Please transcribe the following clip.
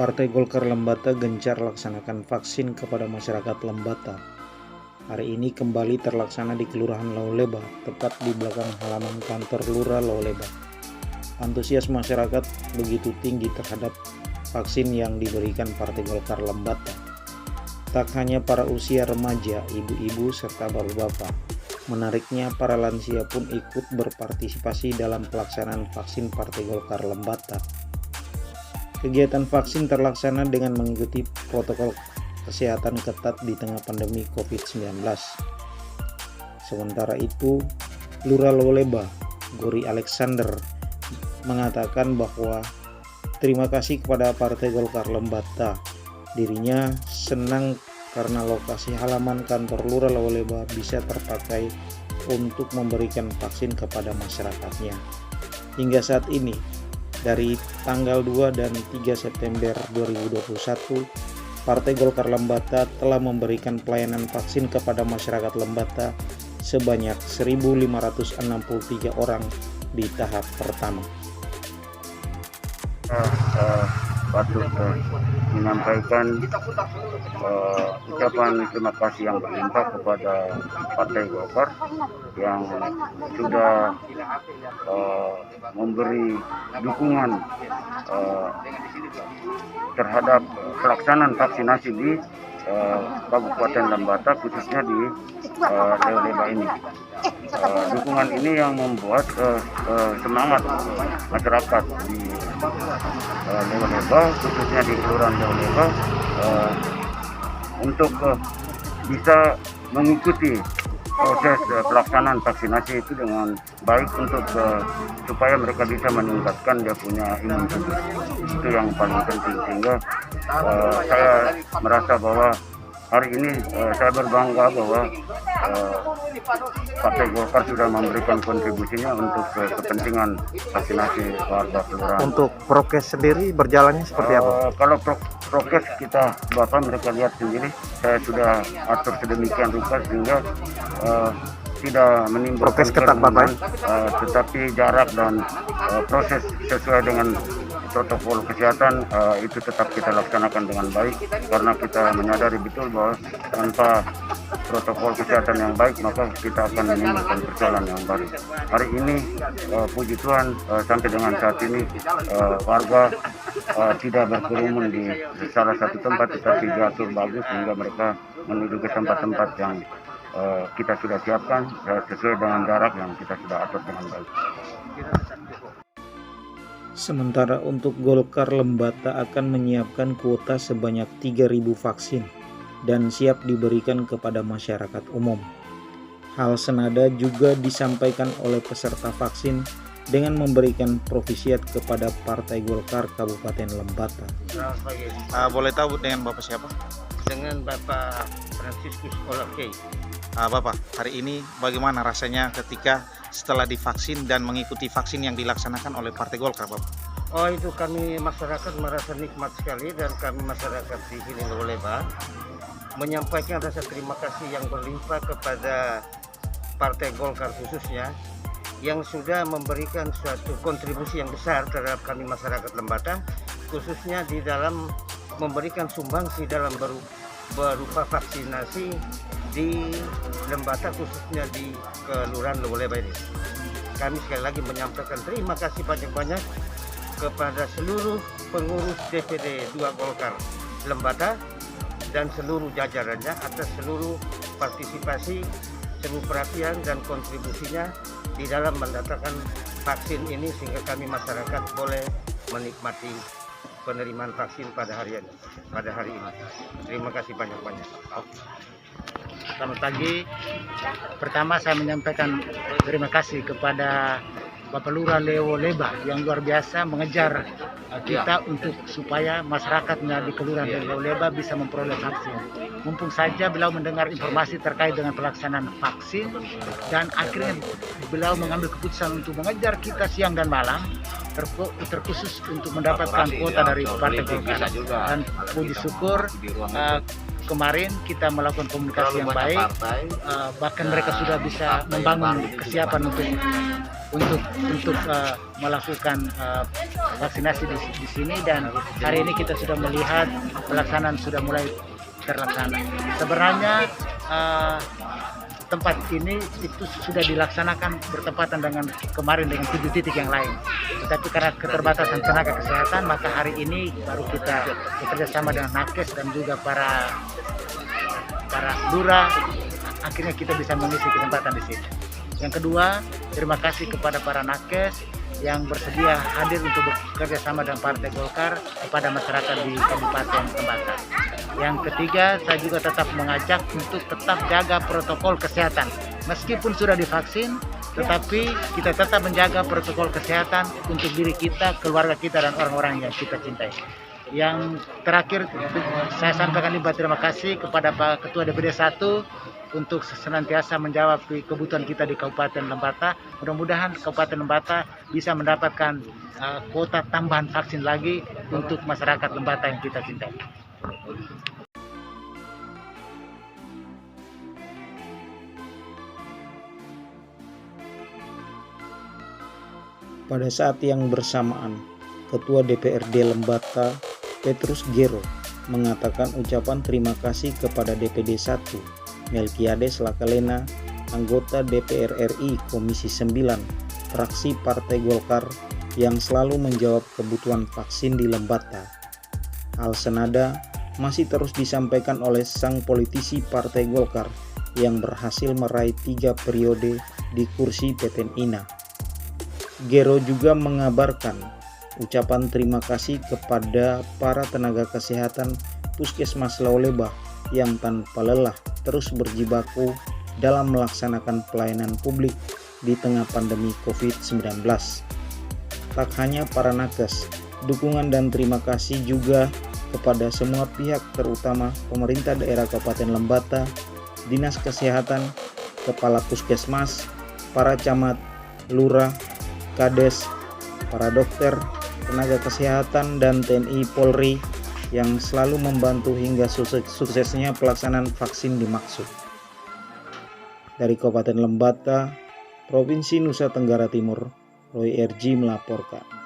Partai Golkar Lembata gencar laksanakan vaksin kepada masyarakat Lembata. Hari ini kembali terlaksana di Kelurahan Lauleba, tepat di belakang halaman kantor Lurah Lauleba. Antusias masyarakat begitu tinggi terhadap vaksin yang diberikan Partai Golkar Lembata. Tak hanya para usia remaja, ibu-ibu, serta bapak-bapak. Menariknya, para lansia pun ikut berpartisipasi dalam pelaksanaan vaksin Partai Golkar Lembata. Kegiatan vaksin terlaksana dengan mengikuti protokol kesehatan ketat di tengah pandemi COVID-19. Sementara itu, Lurah Lauleba, Gori Alexander, mengatakan bahwa terima kasih kepada Partai Golkar Lembata. Dirinya senang karena lokasi halaman kantor Lurah Lauleba bisa terpakai untuk memberikan vaksin kepada masyarakatnya. Hingga saat ini, dari tanggal 2 dan 3 September 2021, Partai Golkar Lembata telah memberikan pelayanan vaksin kepada masyarakat Lembata sebanyak 1.563 orang di tahap pertama. Patut menyampaikan ucapan terima kasih yang berlimpah kepada Partai Golkar yang sudah memberi dukungan terhadap pelaksanaan vaksinasi di Kabupaten Lembata, khususnya di Lauleba ini. Dukungan ini yang membuat semangat masyarakat di Lauleba, khususnya di Kelurahan Lauleba, untuk bisa mengikuti proses pelaksanaan vaksinasi itu dengan baik untuk supaya mereka bisa meningkatkan dia punya imun tubuh. Itu yang paling penting, sehingga saya merasa bahwa hari ini saya berbangga bahwa Partai Golkar sudah memberikan kontribusinya untuk kepentingan vaksinasi warga kelurahan. Untuk prokes sendiri berjalannya seperti apa? Kalau prokes kita Bapak mereka lihat sendiri, saya sudah atur sedemikian rupa sehingga tidak menimbulkan prokes ketat Bapak, tetapi jarak dan proses sesuai dengan protokol kesehatan itu tetap kita laksanakan dengan baik, karena kita menyadari betul bahwa tanpa protokol kesehatan yang baik maka kita akan menimbulkan persoalan yang baru. Hari ini puji Tuhan sampai dengan saat ini warga tidak berkerumun di salah satu tempat, tetapi diatur bagus sehingga mereka menuju ke tempat-tempat yang kita sudah siapkan sesuai dengan jarak yang kita sudah atur dengan baik. Sementara untuk Golkar Lembata akan menyiapkan kuota sebanyak 3.000 vaksin dan siap diberikan kepada masyarakat umum. Hal senada juga disampaikan oleh peserta vaksin dengan memberikan provisiat kepada Partai Golkar Kabupaten Lembata. Boleh tahu dengan Bapak siapa? Dengan Bapak Franciscus Olakei. Bapak, hari ini bagaimana rasanya ketika setelah divaksin dan mengikuti vaksin yang dilaksanakan oleh Partai Golkar, Bapak? Oh, itu kami masyarakat merasa nikmat sekali, dan kami masyarakat di sini Lauleba menyampaikan rasa terima kasih yang berlimpah kepada Partai Golkar khususnya yang sudah memberikan suatu kontribusi yang besar terhadap kami masyarakat Lembata, khususnya di dalam memberikan sumbangsi dalam berupa vaksinasi di Lembata, khususnya di Kelurahan Lauleba ini. Kami sekali lagi menyampaikan terima kasih banyak-banyak kepada seluruh pengurus DPD 2 Golkar Lembata dan seluruh jajarannya atas seluruh partisipasi, seluruh perhatian dan kontribusinya di dalam mendatangkan vaksin ini, sehingga kami masyarakat boleh menikmati penerimaan vaksin pada hari ini. Terima kasih banyak-banyak. Selamat pagi. Pertama saya menyampaikan terima kasih kepada Bapak Lurah Lauleba yang luar biasa mengejar kita untuk supaya masyarakatnya di Kelurahan Lauleba bisa memperoleh vaksin. Mumpung saja beliau mendengar informasi terkait dengan pelaksanaan vaksin dan akhirnya beliau mengambil keputusan untuk mengejar kita siang dan malam, terkhusus untuk mendapatkan kuota dari Partai Golkar. Dan puji syukur kemarin kita melakukan komunikasi yang baik, bahkan mereka sudah bisa membangun kesiapan untuk untuk melakukan vaksinasi di sini, dan hari ini kita sudah melihat pelaksanaan sudah mulai terlaksana. Sebenarnya tempat ini itu sudah dilaksanakan bertepatan dengan kemarin dengan 7 titik yang lain. Tetapi karena keterbatasan tenaga kesehatan, maka hari ini baru kita bekerja sama dengan Nakes dan juga para lurah, akhirnya kita bisa mengisi kesempatan di sini. Yang kedua, terima kasih kepada para Nakes yang bersedia hadir untuk bekerja sama dengan Partai Golkar kepada masyarakat di Kabupaten Lembata. Yang ketiga, saya juga tetap mengajak untuk tetap jaga protokol kesehatan. Meskipun sudah divaksin, tetapi kita tetap menjaga protokol kesehatan untuk diri kita, keluarga kita, dan orang-orang yang kita cintai. Yang terakhir, saya sampaikan terima kasih kepada Pak Ketua DPD 1 untuk senantiasa menjawab kebutuhan kita di Kabupaten Lembata. Mudah-mudahan Kabupaten Lembata bisa mendapatkan kuota tambahan vaksin lagi untuk masyarakat Lembata yang kita cintai. Pada saat yang bersamaan, Ketua DPRD Lembata, Petrus Gero, mengatakan ucapan terima kasih kepada DPD 1, Melkiades Lakalena, anggota DPR RI Komisi 9, fraksi Partai Golkar yang selalu menjawab kebutuhan vaksin di Lembata. Hal senada masih terus disampaikan oleh sang politisi Partai Golkar yang berhasil meraih 3 periode di kursi PTN INA. Gero juga mengabarkan ucapan terima kasih kepada para tenaga kesehatan Puskesmas Lauleba yang tanpa lelah terus berjibaku dalam melaksanakan pelayanan publik di tengah pandemi COVID-19. Tak hanya para nakes, dukungan dan terima kasih juga kepada semua pihak, terutama pemerintah daerah Kabupaten Lembata, Dinas Kesehatan, Kepala Puskesmas, para camat, lurah, Kades, para dokter, tenaga kesehatan, dan TNI Polri yang selalu membantu hingga suksesnya pelaksanaan vaksin dimaksud. Dari Kabupaten Lembata, Provinsi Nusa Tenggara Timur, Roy RG melaporkan.